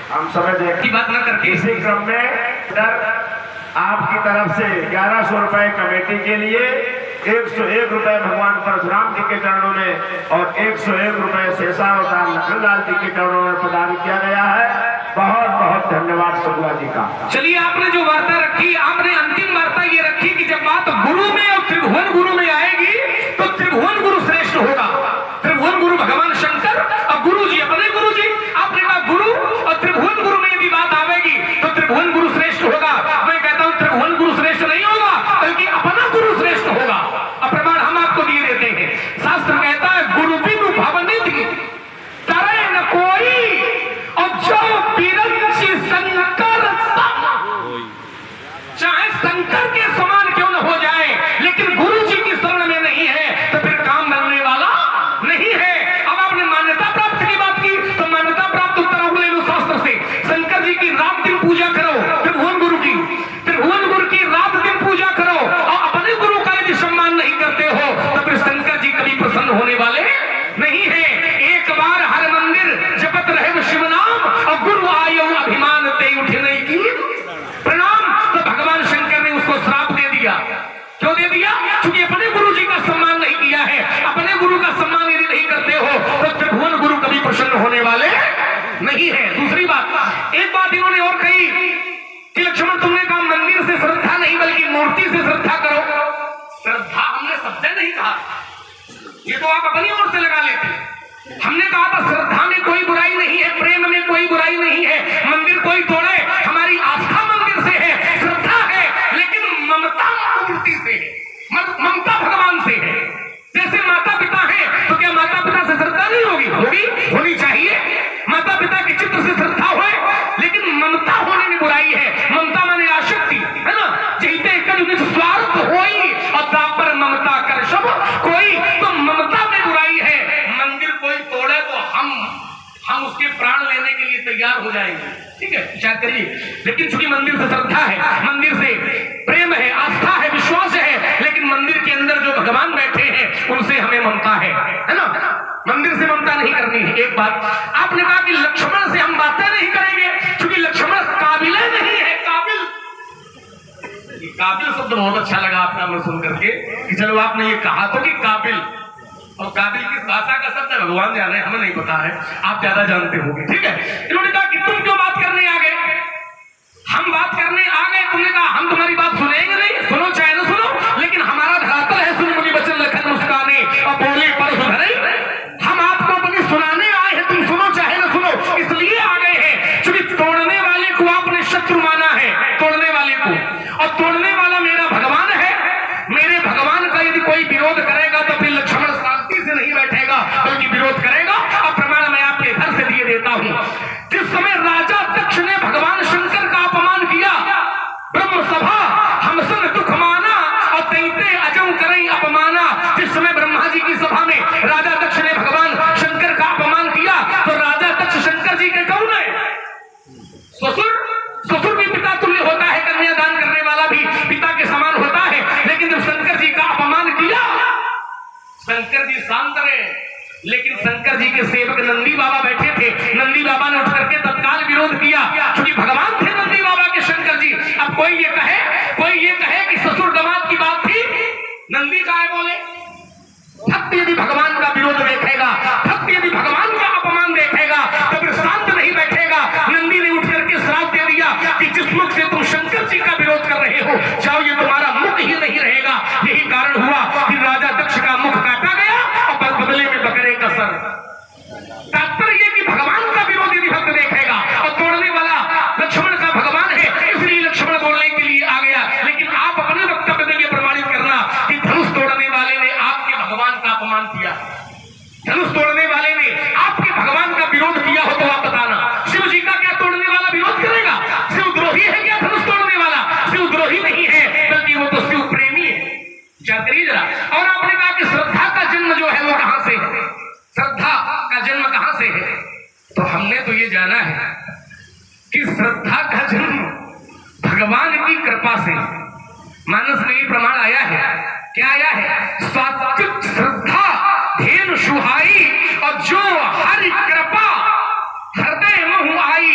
हम समझ की बात न करके इसी क्रम में आपकी तरफ से 1100 रुपए कमेटी के लिए, 101 रुपए भगवान परशुराम जी के चरणों में और 101 रुपए शेषावतार लखनलाल जी के चरणों में प्रदान किया गया है। बहुत बहुत धन्यवाद शुक्ला जी का। चलिए, आपने जो वार्ता रखी, आपने अंतिम वार्ता ये रखी कि जब बात गुरु में और त्रिभुवन गुरु में आएगी तो त्रिभुवन गुरु श्रेष्ठ होगा। त्रिभुवन गुरु भगवान शंकर और गुरु जी अपने गुरु जी। आपने कहा गुरु और त्रिभुवन गुरु में यदि बात आवेगी तो त्रिभुवन गुरु श्रेष्ठ होगा। मैं कहता हूं त्रिभुवन गुरु श्रेष्ठ नहीं होगा, बल्कि अपना गुरु श्रेष्ठ होगा। प्रमाण हम आपको दिए देते हैं। शास्त्र कहता है गुरु बिनु भवनिधि करे न कोई, और जो बिरंची शंकर चाहे शंकर के समान क्यों न हो जाए, लेकिन गुरु जी की शरण में नहीं है तो फिर काम बनने वाला नहीं है। अब आपने मान्यता प्राप्त की बात की, तो मान्यता प्राप्त उत्तर ले लो शास्त्र से। शंकर जी की रात दिन पूजा करो, त्रिभुवन गुरु की रात दिन पूजा करो, और अपने गुरु का यदि सम्मान नहीं करते हो तो फिर शंकर जी कभी प्रसन्न होने वाले नहीं है। एक बार हर मंदिर जपत रहे शिव नाम, और गुरु आयो अभिमान ते उठे नहीं की प्रणाम। तो भगवान शंकर ने उसको श्राप दे दिया। क्यों दे दिया? क्योंकि अपने गुरु जी का सम्मान नहीं किया है। अपने गुरु का सम्मान यदि नहीं करते हो तो त्रिभुवन गुरु कभी प्रसन्न होने वाले नहीं है। दूसरी बात, एक बात इन्होंने और कही कि लक्ष्मण तुमने कहा मंदिर से श्रद्धा नहीं बल्कि मूर्ति से श्रद्धा करो। श्रद्धा हमने शब्द नहीं कहा, ये तो आप अपनी ओर से लगा लेते। हमने कहा था श्रद्धा में कोई बुराई नहीं है, प्रेम में कोई बुराई नहीं है। मंदिर कोई तोड़े, हमारी आस्था मंदिर से है, श्रद्धा है, लेकिन ममता मूर्ति से है, ममता भगवान से है। जैसे माता पिता है तो क्या माता पिता से श्रद्धा नहीं होगी? होगी, होनी चाहिए। माता पिता के चित्र से श्रद्धा हो, लेकिन ममता होने में बुराई है। ममता माने आसक्ति, है ना? जीते कल स्वार्थ होई और दापर ममता कर सब कोई, तो ममता में बुराई है। मंदिर कोई तोड़े तो हम उसके प्राण लेने के लिए तैयार हो जाएंगे, ठीक है, विचार करिए। लेकिन चूंकि मंदिर से श्रद्धा है, मंदिर से प्रेम है, आस्था है, विश्वास है, लेकिन मंदिर के अंदर जो भगवान बैठे हैं उनसे हमें ममता है ना? मंदिर से ममता नहीं करनी है। एक बात आपने कहा कि लक्ष्मण से हम बातें नहीं करेंगे क्योंकि लक्ष्मण काबिल नहीं है। काबिल शब्द बहुत अच्छा लगा आपका मैं सुन करके कि चलो आपने ये कहा तो कि काबिल, और काबिल किस भाषा का शब्द है भगवान जाने, हमें नहीं पता है, आप ज्यादा जानते होंगे, ठीक है। इन्होंने कहा कि तुम क्यों बात करने आ गए? हम बात करने आ गए। तुमने कहा हम तुम्हारी बात सुनेंगे नहीं, सुनो चाहे न सुनो, लेकिन हमारा धरातल है सुन मुनि बचन लखन मुस्काने और बोले पर सुधरे। हम आपको अपनी सुनाने आए हैं, तुम सुनो चाहे न सुनो, इसलिए आ गए हैं क्योंकि तोड़ने वाले को आपने शत्रु माना है, तोड़ने वाले को, और तोड़ने वाला मेरा भगवान है। मेरे भगवान का यदि कोई विरोध करेगा तो फिर लक्ष्मण शांति से नहीं बैठेगा बल्कि विरोध करेगा। और प्रमाण मैं आपके घर से दिए देता हूं। जिस समय राजा दक्ष ने भगवान शंकर का अपमान किया, ब्रह्म सभा हमसन दुख माना और दैते अजम करें अपमाना। जिस समय ब्रह्मा जी की सभा में राजा दक्ष ने भगवान शंकर का अपमान किया तो राजा दक्ष शंकर जी के कौन है? ससुर भी पिता तुल्य होता है, कन्यादान करने वाला भी पिता के समान होता है। लेकिन जब शंकर जी का अपमान किया, शंकर जी शांत रहे, लेकिन शंकर जी के सेवक नंदी बाबा बैठे थे। नंदी बाबा ने उठ करके तत्काल विरोध किया क्योंकि भगवान थे नंदी बाबा के शंकर जी। अब कोई ये कहे कि ससुर दामाद की बात थी, नंदी का है बोले। भक्त यदि भगवान का विरोध देखेगा, भक्त यदि भगवान का अपमान देखेगा तो फिर शांत नहीं बैठेगा। नंदी ने उठ करके श्राप दे दिया कि जिस मुख से तुम शंकर जी का विरोध कर रहे हो, जाओ ये तुम्हारा मुख ही नहीं रहेगा। यही कारण हुआ कि राजा दक्ष का मुख काटा गया और बदले में बकरे का सर। तात्पर्य कि भगवान का विरोध यदि भक्त देखेगा, और तोड़ने वाला लक्ष्मण का भगवान है, इसलिए लक्ष्मण बोलने के लिए आ गया। लेकिन आप अपने वक्तव्य में यह प्रमाणित करना कि धनुष तोड़ने वाले ने आपके भगवान का अपमान किया, धनुष तोड़ने वाले ने आपके भगवान का विरोध किया हो तो आप बताना। शिव जी का क्या तोड़ने वाला विरोध करेगा? शिवद्रोही है क्या धनुष तोड़ने वाला? शिवद्रोही नहीं है, बल्कि वो तो शिव प्रेमी है। विचार करिए जरा। और आपने कहा कि श्रद्धा का जन्म जो है वो कहां से है? श्रद्धा का जन्म कहां से है? तो हमने तो ये जाना है कि श्रद्धा का जन्म भगवान की कृपा से। मानस में ये प्रमाण आया है, क्या आया है? सात्विक श्रद्धा धेनु सुहाई, और जो हरि कृपा हृदय मुह आई